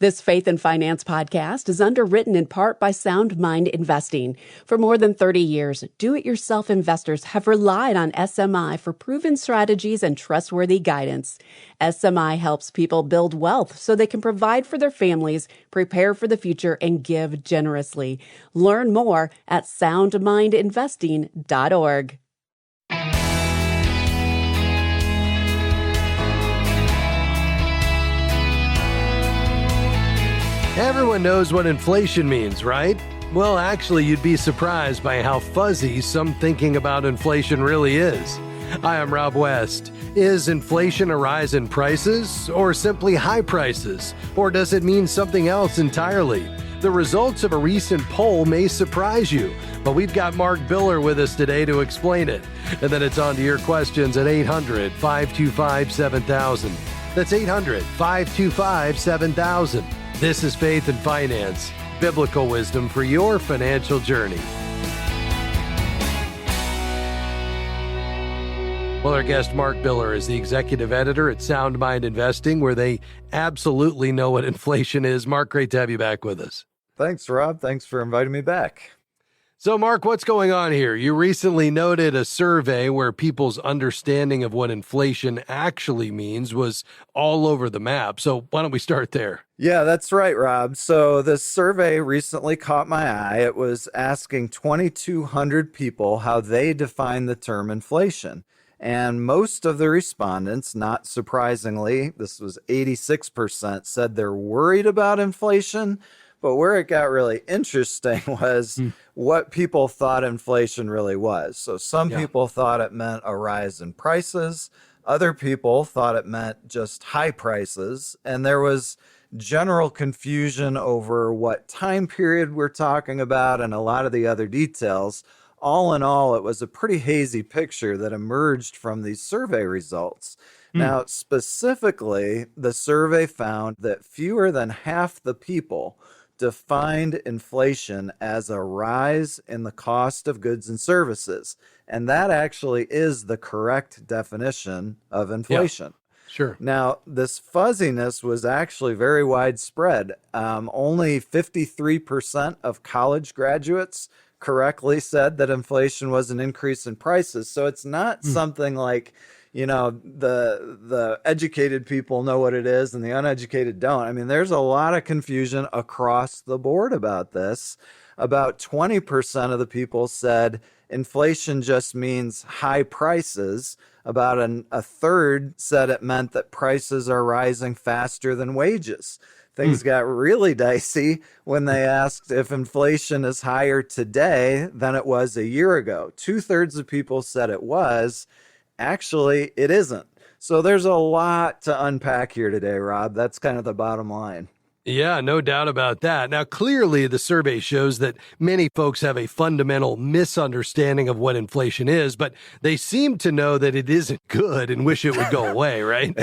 This Faith and Finance podcast is underwritten in part by Sound Mind Investing. For more than 30 years, do-it-yourself investors have relied on SMI for proven strategies and trustworthy guidance. SMI helps people build wealth so they can provide for their families, prepare for the future, and give generously. Learn more at soundmindinvesting.org. Everyone knows what inflation means, right? Well, actually, you'd be surprised by how fuzzy some thinking about inflation really is. Hi, I'm Rob West. Is inflation a rise in prices or simply high prices? Or does it mean something else entirely? The results of a recent poll may surprise you, but we've got Mark Biller with us today to explain it. And then it's on to your questions at 800-525-7000. That's 800-525-7000. This is Faith and Finance, biblical wisdom for your financial journey. Well, our guest, Mark Biller, is the executive editor at Sound Mind Investing, where they absolutely know what inflation is. Mark, great to have you back with us. Thanks, Rob. Thanks for inviting me back. So, Mark, what's going on here? You recently noted a survey where people's understanding of what inflation actually means was all over the map. So why don't we start there? Yeah, that's right, Rob. So this survey recently caught my eye. It was asking 2,200 people how they define the term inflation. And most of the respondents, not surprisingly, this was 86%, said they're worried about inflation. But where it got really interesting was what people thought inflation really was. So some people thought it meant a rise in prices. Other people thought it meant just high prices. And there was general confusion over what time period we're talking about and a lot of the other details. All in all, it was a pretty hazy picture that emerged from these survey results. Now, specifically, the survey found that fewer than half the people defined inflation as a rise in the cost of goods and services. And that actually is the correct definition of inflation. Yeah, sure. Now, this fuzziness was actually very widespread. Only 53% of college graduates correctly said that inflation was an increase in prices. So it's not something like, you know, the educated people know what it is and the uneducated don't. I mean, there's a lot of confusion across the board about this. About 20% of the people said inflation just means high prices. About a third said it meant that prices are rising faster than wages. Things got really dicey when they asked if inflation is higher today than it was a year ago. 2/3 of people said it was. Actually, it isn't. So there's a lot to unpack here today, Rob. That's kind of the bottom line. Yeah, no doubt about that. Now, clearly, the survey shows that many folks have a fundamental misunderstanding of what inflation is, but they seem to know that it isn't good and wish it would go away, right?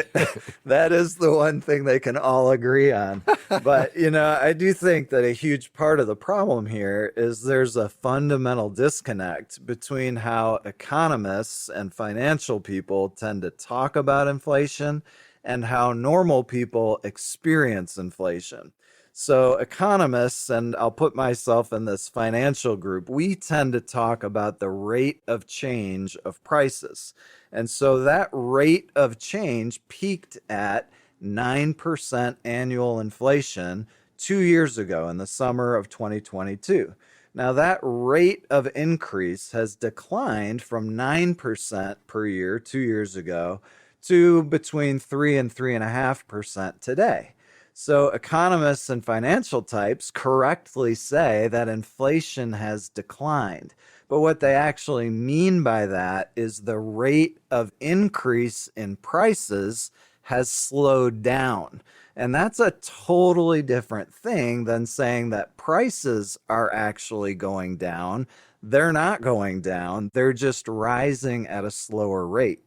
That is the one thing they can all agree on. But, you know, I do think that a huge part of the problem here is there's a fundamental disconnect between how economists and financial people tend to talk about inflation and how normal people experience inflation. So economists, and I'll put myself in this financial group, we tend to talk about the rate of change of prices. And so that rate of change peaked at 9% annual inflation 2 years ago in the summer of 2022. Now that rate of increase has declined from 9% per year 2 years ago to between 3 and 3.5% today. So economists and financial types correctly say that inflation has declined. But what they actually mean by that is the rate of increase in prices has slowed down. And that's a totally different thing than saying that prices are actually going down. They're not going down. They're just rising at a slower rate.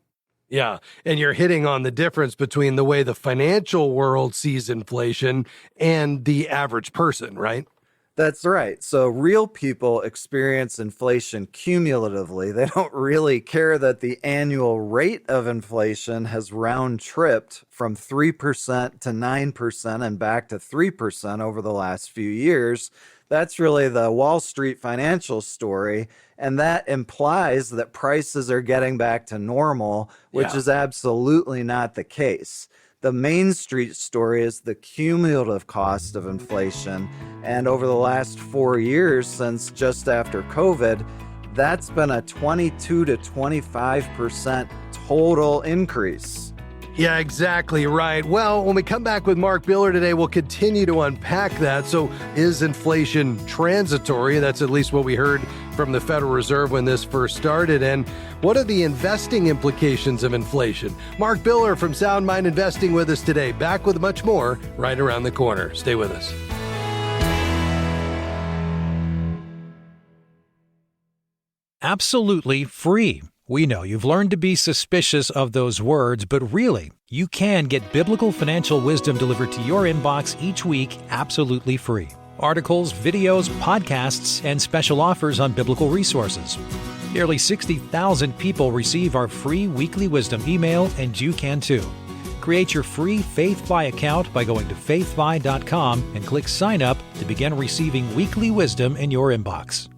Yeah, and you're hitting on the difference between the way the financial world sees inflation and the average person, right? That's right. So real people experience inflation cumulatively. They don't really care that the annual rate of inflation has round tripped from 3% to 9% and back to 3% over the last few years. That's really the Wall Street financial story. And that implies that prices are getting back to normal, which is absolutely not the case. The Main Street story is the cumulative cost of inflation. And over the last 4 years, since just after COVID, that's been a 22 to 25% total increase. Yeah, exactly right. Well, when we come back with Mark Biller today, we'll continue to unpack that. So is inflation transitory? That's at least what we heard from the Federal Reserve when this first started. And what are the investing implications of inflation? Mark Biller from Sound Mind Investing with us today. Back with much more right around the corner. Stay with us. Absolutely free. We know you've learned to be suspicious of those words, but really, you can get biblical financial wisdom delivered to your inbox each week absolutely free. Articles, videos, podcasts, and special offers on biblical resources. Nearly 60,000 people receive our free weekly wisdom email, and you can too. Create your free FaithFi account by going to faithfi.com and click Sign Up to begin receiving weekly wisdom in your inbox.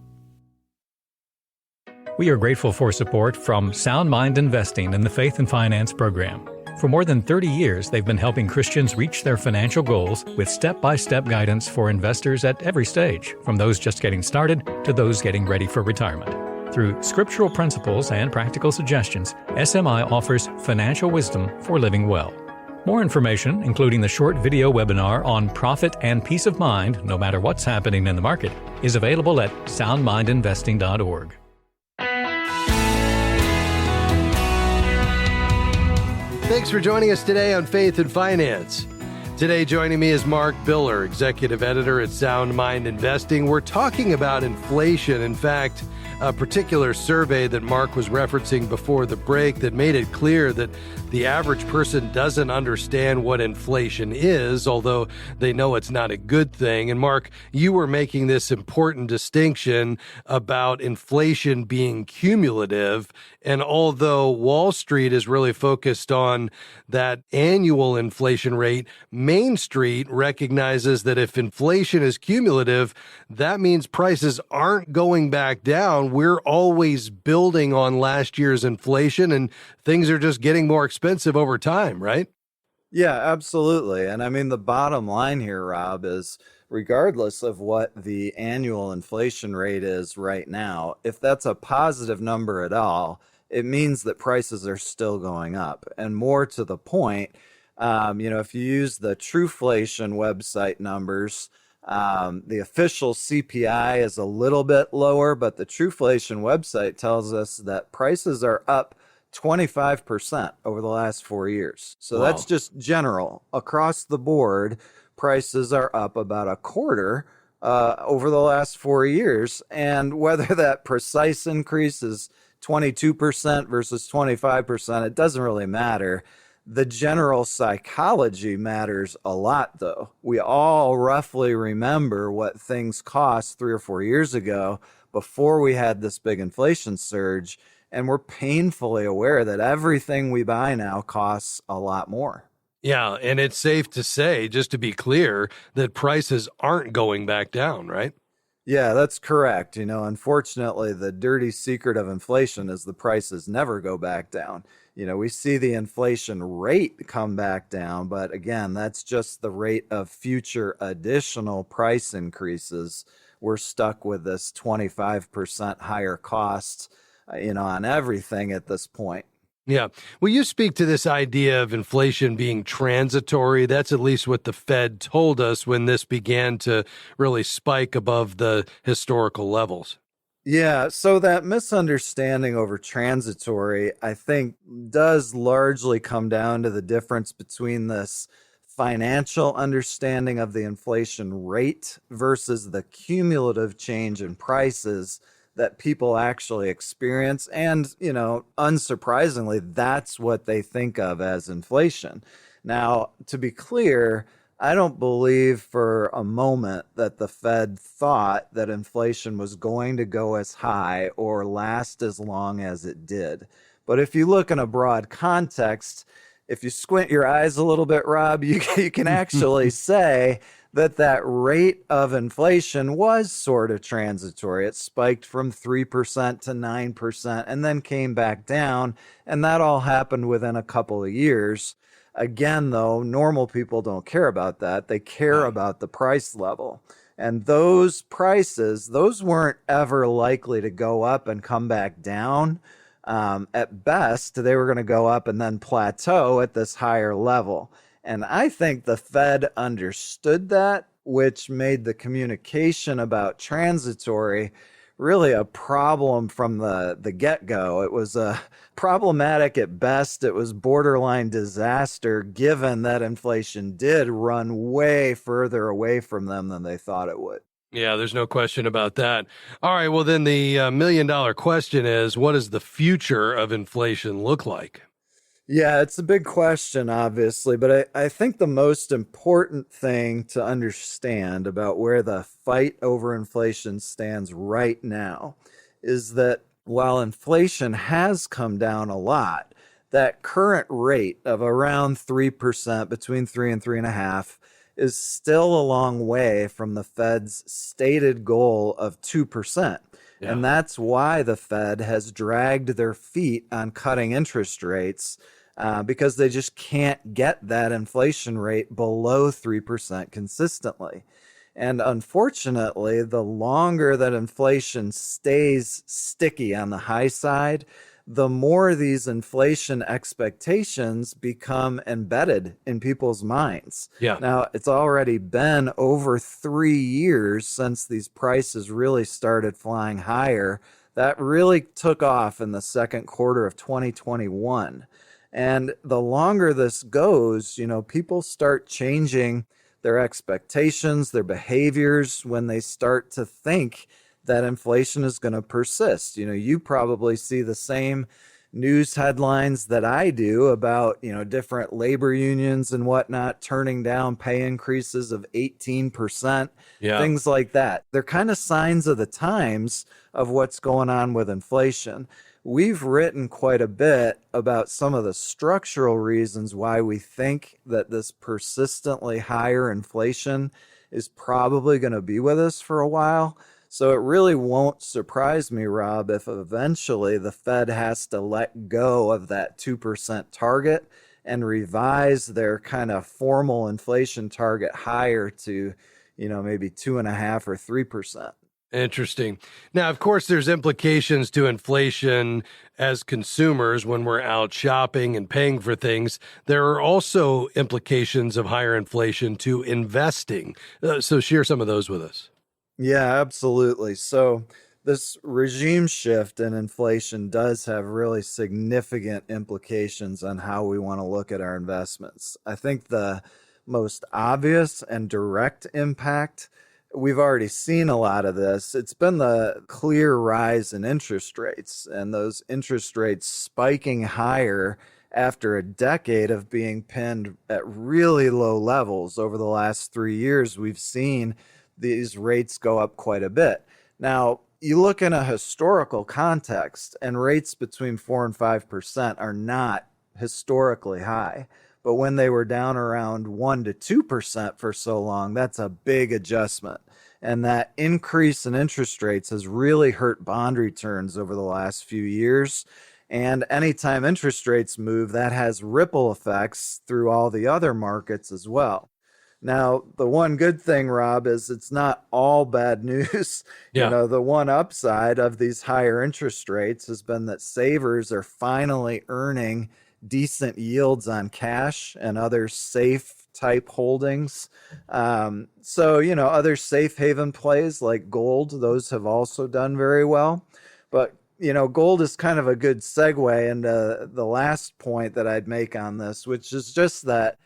We are grateful for support from Sound Mind Investing in the Faith and Finance program. For more than 30 years, they've been helping Christians reach their financial goals with step-by-step guidance for investors at every stage, from those just getting started to those getting ready for retirement. Through scriptural principles and practical suggestions, SMI offers financial wisdom for living well. More information, including the short video webinar on profit and peace of mind, no matter what's happening in the market, is available at soundmindinvesting.org. Thanks for joining us today on Faith and Finance. Today joining me is Mark Biller, Executive Editor at Sound Mind Investing. We're talking about inflation. In fact, a particular survey that Mark was referencing before the break that made it clear that the average person doesn't understand what inflation is, although they know it's not a good thing. And Mark, you were making this important distinction about inflation being cumulative. And although Wall Street is really focused on that annual inflation rate, Main Street recognizes that if inflation is cumulative, that means prices aren't going back down. We're always building on last year's inflation, and things are just getting more expensive over time, right? Yeah, absolutely. And I mean, the bottom line here, Rob, is regardless of what the annual inflation rate is right now, if that's a positive number at all, it means that prices are still going up. And more to the point, if you use the Trueflation website numbers, the official CPI is a little bit lower, but the Trueflation website tells us that prices are up 25% over the last 4 years. So Wow. That's just general. Across the board, prices are up about a quarter over the last 4 years. And whether that precise increase is 22% versus 25%, it doesn't really matter. The general psychology matters a lot, though. We all roughly remember what things cost 3 or 4 years ago before we had this big inflation surge, and we're painfully aware that everything we buy now costs a lot more. Yeah, and it's safe to say, just to be clear, that prices aren't going back down, right? Yeah, that's correct. Unfortunately, the dirty secret of inflation is the prices never go back down. We see the inflation rate come back down, but again, that's just the rate of future additional price increases. We're stuck with this 25% higher costs, on everything at this point. Yeah. Will you speak to this idea of inflation being transitory? That's at least what the Fed told us when this began to really spike above the historical levels. Yeah, so that misunderstanding over transitory, I think, does largely come down to the difference between this financial understanding of the inflation rate versus the cumulative change in prices that people actually experience. And, unsurprisingly, that's what they think of as inflation. Now, to be clear, I don't believe for a moment that the Fed thought that inflation was going to go as high or last as long as it did. But if you look in a broad context, if you squint your eyes a little bit, Rob, you can actually say that that rate of inflation was sort of transitory. It spiked from 3% to 9% and then came back down. And that all happened within a couple of years. Again, though, normal people don't care about that. They care about the price level. And those prices, those weren't ever likely to go up and come back down. At best, they were going to go up and then plateau at this higher level. And I think the Fed understood that, which made the communication about transitory really a problem from the get-go. It was problematic at best. It was borderline disaster, given that inflation did run way further away from them than they thought it would. Yeah, there's no question about that. All right, well, then the million-dollar question is, what does the future of inflation look like? Yeah, it's a big question, obviously, but I think the most important thing to understand about where the fight over inflation stands right now is that while inflation has come down a lot, that current rate of around 3%, between 3 and 3.5%, is still a long way from the Fed's stated goal of 2%. Yeah. And that's why the Fed has dragged their feet on cutting interest rates, because they just can't get that inflation rate below 3% consistently. And unfortunately, the longer that inflation stays sticky on the high side, the more these inflation expectations become embedded in people's minds. Yeah. Now, it's already been over 3 years since these prices really started flying higher. That really took off in the second quarter of 2021. And the longer this goes, people start changing their expectations, their behaviors when they start to think that inflation is going to persist. You probably see the same news headlines that I do about, different labor unions and whatnot turning down pay increases of 18%, things like that. They're kind of signs of the times of what's going on with inflation. We've written quite a bit about some of the structural reasons why we think that this persistently higher inflation is probably going to be with us for a while. So it really won't surprise me, Rob, if eventually the Fed has to let go of that 2% target and revise their kind of formal inflation target higher to, maybe 2.5% or 3%. Interesting. Now, of course, there's implications to inflation as consumers when we're out shopping and paying for things. There are also implications of higher inflation to investing. So share some of those with us. Yeah, absolutely. So this regime shift in inflation does have really significant implications on how we want to look at our investments. I think the most obvious and direct impact, we've already seen a lot of this. It's been the clear rise in interest rates, and those interest rates spiking higher after a decade of being pinned at really low levels. Over the last 3 years, we've seen these rates go up quite a bit. Now, you look in a historical context, and rates between 4 and 5% are not historically high. But when they were down around 1 to 2% for so long, that's a big adjustment. And that increase in interest rates has really hurt bond returns over the last few years. And anytime interest rates move, that has ripple effects through all the other markets as well. Now, the one good thing, Rob, is it's not all bad news. Yeah. The one upside of these higher interest rates has been that savers are finally earning decent yields on cash and other safe type holdings. Other safe haven plays like gold, those have also done very well. But, gold is kind of a good segue into the last point that I'd make on this, which is just that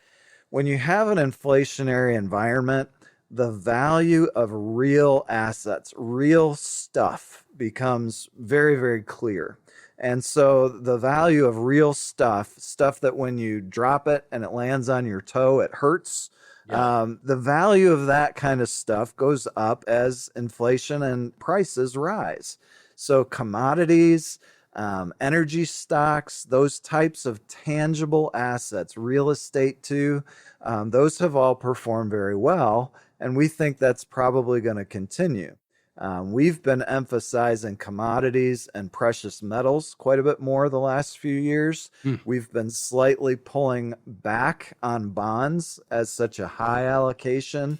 when you have an inflationary environment, the value of real assets, real stuff becomes very, very clear. And so the value of real stuff that when you drop it and it lands on your toe, it hurts, The value of that kind of stuff goes up as inflation and prices rise. So commodities, energy stocks, those types of tangible assets, real estate too, those have all performed very well. And we think that's probably going to continue. We've been emphasizing commodities and precious metals quite a bit more the last few years. We've been slightly pulling back on bonds as such a high allocation.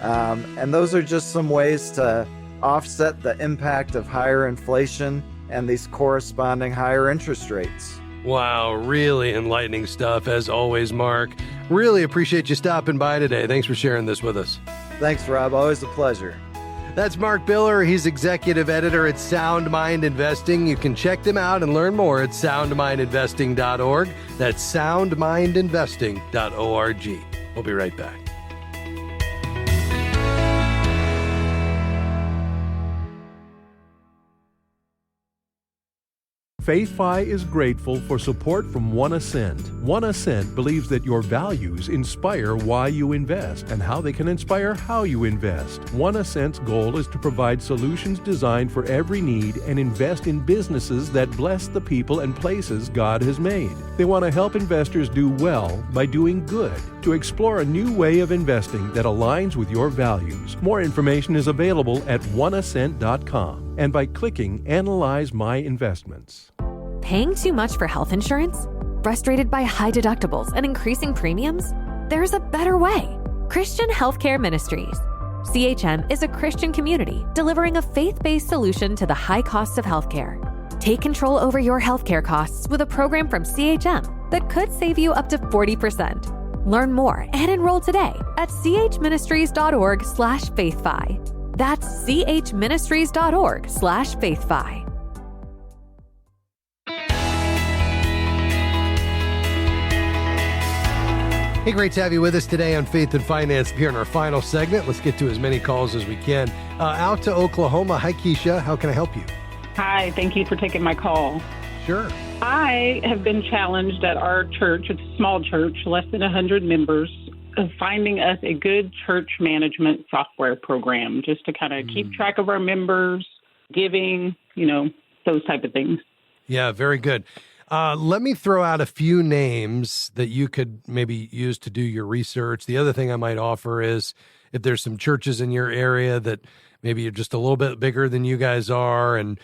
And those are just some ways to offset the impact of higher inflation and these corresponding higher interest rates. Wow, really enlightening stuff as always, Mark. Really appreciate you stopping by today. Thanks for sharing this with us. Thanks, Rob. Always a pleasure. That's Mark Biller. He's executive editor at Sound Mind Investing. You can check them out and learn more at soundmindinvesting.org. That's soundmindinvesting.org. We'll be right back. FaithFi is grateful for support from One Ascent. One Ascent believes that your values inspire why you invest and how they can inspire how you invest. One Ascent's goal is to provide solutions designed for every need and invest in businesses that bless the people and places God has made. They want to help investors do well by doing good, to explore a new way of investing that aligns with your values. More information is available at oneascent.com and by clicking Analyze My Investments. Paying too much for health insurance? Frustrated by high deductibles and increasing premiums? There's a better way. Christian Healthcare Ministries. CHM is a Christian community delivering a faith-based solution to the high costs of healthcare. Take control over your healthcare costs with a program from CHM that could save you up to 40%. Learn more and enroll today at chministries.org/faithfi. That's chministries.org/faithfi. Hey, great to have you with us today on Faith and Finance here in our final segment. Let's get to as many calls as we can. Out to Oklahoma. Hi, Keisha. How can I help you? Hi, thank you for taking my call. Sure. I have been challenged at our church, it's a small church, less than 100 members, of finding us a good church management software program just to kind of keep track of our members, giving, those type of things. Yeah, very good. Let me throw out a few names that you could maybe use to do your research. The other thing I might offer is if there's some churches in your area that maybe you're just a little bit bigger than you guys are and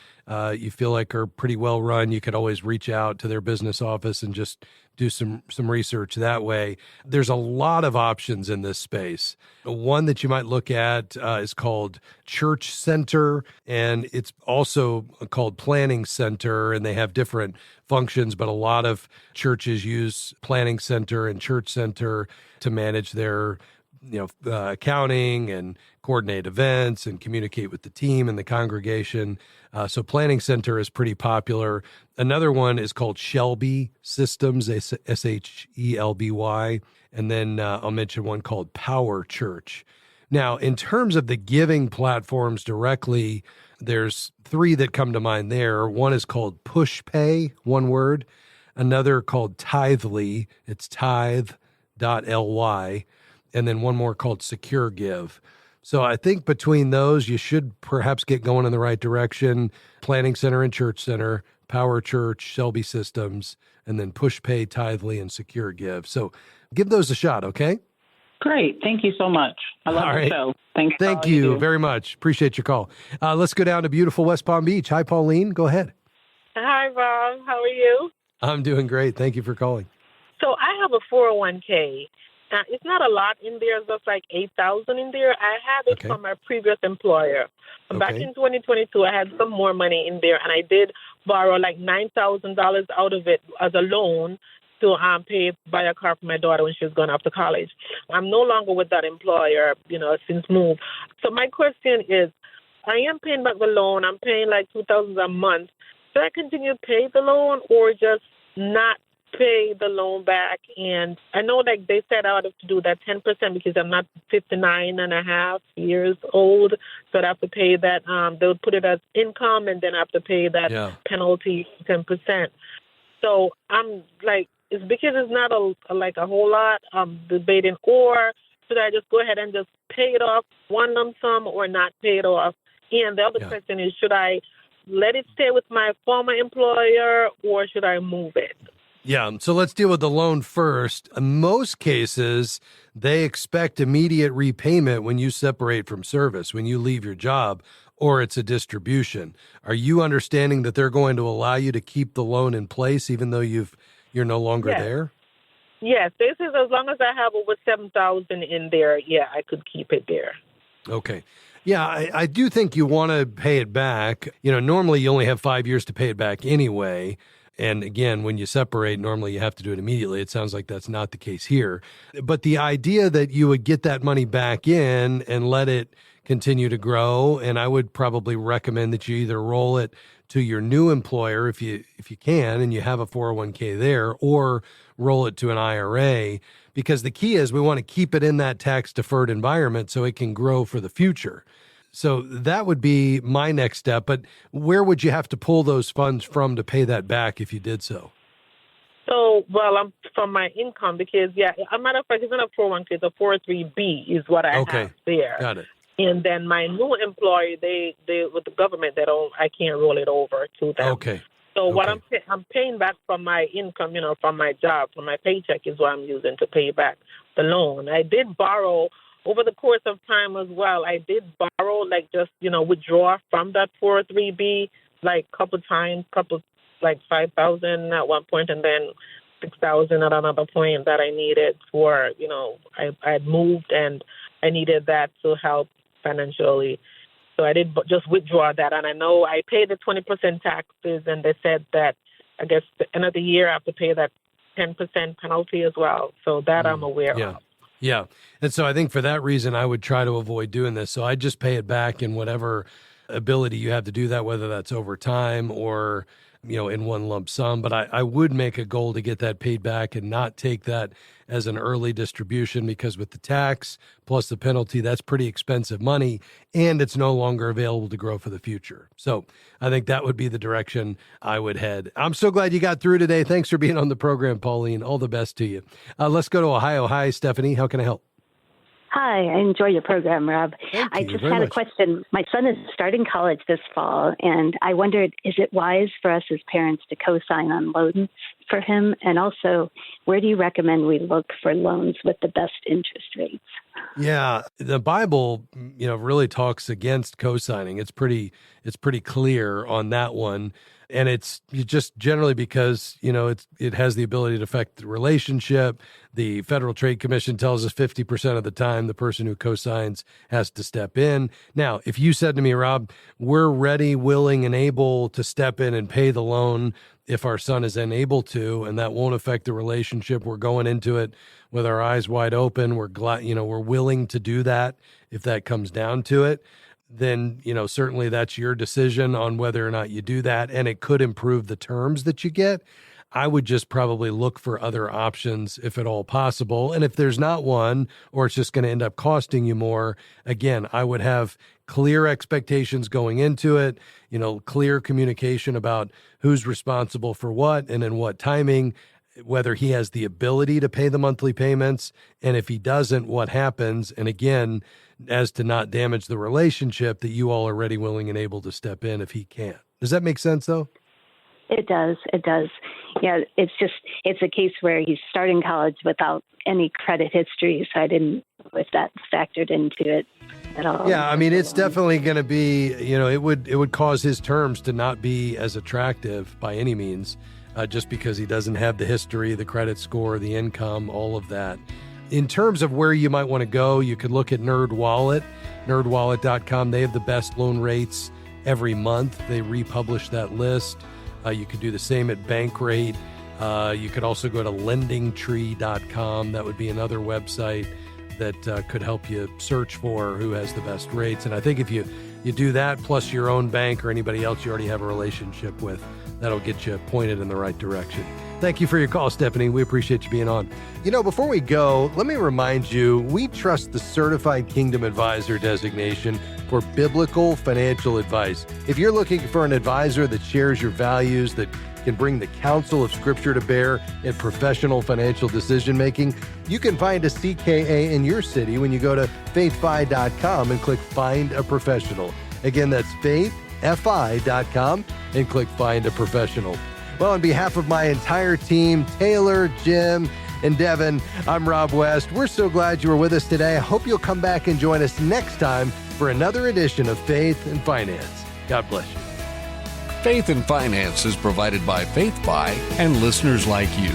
you feel like are pretty well run, you could always reach out to their business office and just do some research that way. There's a lot of options in this space. One that you might look at is called Church Center, and it's also called Planning Center, and they have different functions, but a lot of churches use Planning Center and Church Center to manage their accounting and coordinate events and communicate with the team and the congregation. So Planning Center is pretty popular. Another one is called Shelby Systems, SHELBY. And then I'll mention one called Power Church. Now, in terms of the giving platforms directly, there's three that come to mind there. One is called PushPay, one word. Another called Tithely. It's tithe.ly. And then one more called Secure Give. So I think between those, you should perhaps get going in the right direction. Planning Center and Church Center, Power Church, Shelby Systems, and then PushPay, Tithely, and Secure Give. So give those a shot, okay? Great. Thank you so much. I love the show. Thanks. Thank you very much. Appreciate your call. Let's go down to beautiful West Palm Beach. Hi, Pauline. Go ahead. Hi, Rob. How are you? I'm doing great. Thank you for calling. So I have a 401k. It's not a lot in there, just like $8,000 in there. I have it from my previous employer. Back in 2022, I had some more money in there, and I did borrow like $9,000 out of it as a loan to buy a car for my daughter when she was going off to college. I'm no longer with that employer, since moved. So my question is, I am paying back the loan. I'm paying like $2,000 a month. Should I continue to pay the loan or just not pay the loan back? And I know like they said I have to do that 10% because I'm not 59 and a half years old, so I have to pay that. They'll put it as income, and then I have to pay that penalty 10%. So I'm like, it's because it's not a whole lot. I'm debating, or should I just go ahead and just pay it off one lump sum or not pay it off? And the other question is, should I let it stay with my former employer or should I move it? Yeah, so let's deal with the loan first. In most cases, they expect immediate repayment when you separate from service, when you leave your job, or it's a distribution. Are you understanding that they're going to allow you to keep the loan in place even though you're no longer there? Yes, this is as long as I have over $7,000 in there, I could keep it there. Okay. Yeah, I do think you want to pay it back. Normally you only have 5 years to pay it back anyway. And again, when you separate, normally you have to do it immediately. It sounds like that's not the case here. But the idea that you would get that money back in and let it continue to grow, and I would probably recommend that you either roll it to your new employer if you can and you have a 401k there, or roll it to an IRA, because the key is we want to keep it in that tax deferred environment so it can grow for the future. So that would be my next step. But where would you have to pull those funds from to pay that back if you did so? So, I'm from my income because, as a matter of fact, it's not a 401k, it's a 403B is what I have there. Got it. And then my new employer, they with the government, I can't roll it over to them. Okay. So what I'm paying back from my income, from my job, from my paycheck is what I'm using to pay back the loan. I did borrow over the course of time as well. I did borrow, withdraw from that 403B, couple times, like 5,000 at one point, and then 6,000 at another point that I needed for, I had moved and I needed that to help financially. So I did just withdraw that. And I know I paid the 20% taxes, and they said that I guess the end of the year I have to pay that 10% penalty as well. So that I'm aware of. Yeah. And so I think for that reason, I would try to avoid doing this. So I just pay it back in whatever ability you have to do that, whether that's over time or, in one lump sum. But I would make a goal to get that paid back and not take that as an early distribution, because with the tax plus the penalty, that's pretty expensive money, and it's no longer available to grow for the future. So I think that would be the direction I would head. I'm so glad you got through today. Thanks for being on the program, Pauline. All the best to you. Let's go to Ohio. Hi, Stephanie. How can I help? Hi, I enjoy your program, Rob. Thank I you just very had a much. question. My son is starting college this fall, and I wondered, is it wise for us as parents to co-sign on loans for him? And also, where do you recommend we look for loans with the best interest rates? Yeah, the Bible, really talks against co-signing. It's pretty clear on that one. And it's just generally because, it has the ability to affect the relationship. The Federal Trade Commission tells us 50% of the time the person who co-signs has to step in. Now, if you said to me, Rob, we're ready, willing, and able to step in and pay the loan if our son is unable to, and that won't affect the relationship, we're going into it with our eyes wide open. We're glad, we're willing to do that if that comes down to it. Then, certainly that's your decision on whether or not you do that, and it could improve the terms that you get. I would just probably look for other options if at all possible. And if there's not one, or it's just going to end up costing you more, again, I would have clear expectations going into it, clear communication about who's responsible for what and in what timing, whether he has the ability to pay the monthly payments, and if he doesn't, what happens. And again, as to not damage the relationship, that you all are ready, willing, and able to step in if he can't. Does that make sense, though? It does. Yeah, it's a case where he's starting college without any credit history, so I didn't know if that factored into it at all. Yeah, I mean, it's definitely going to be, it would cause his terms to not be as attractive by any means, just because he doesn't have the history, the credit score, the income, all of that. In terms of where you might want to go, you could look at NerdWallet, nerdwallet.com. They have the best loan rates every month. They republish that list. You could do the same at Bankrate. You could also go to lendingtree.com. That would be another website that could help you search for who has the best rates. And I think if you do that, plus your own bank or anybody else you already have a relationship with, that'll get you pointed in the right direction. Thank you for your call, Stephanie. We appreciate you being on. Before we go, let me remind you, we trust the Certified Kingdom Advisor designation for biblical financial advice. If you're looking for an advisor that shares your values, that can bring the counsel of Scripture to bear in professional financial decision-making. You can find a CKA in your city when you go to faithfi.com and click Find a Professional. Again, that's faithfi.com and click Find a Professional. Well, on behalf of my entire team, Taylor, Jim, and Devin, I'm Rob West. We're so glad you were with us today. I hope you'll come back and join us next time for another edition of Faith and Finance. God bless you. Faith and Finance is provided by FaithFi and listeners like you.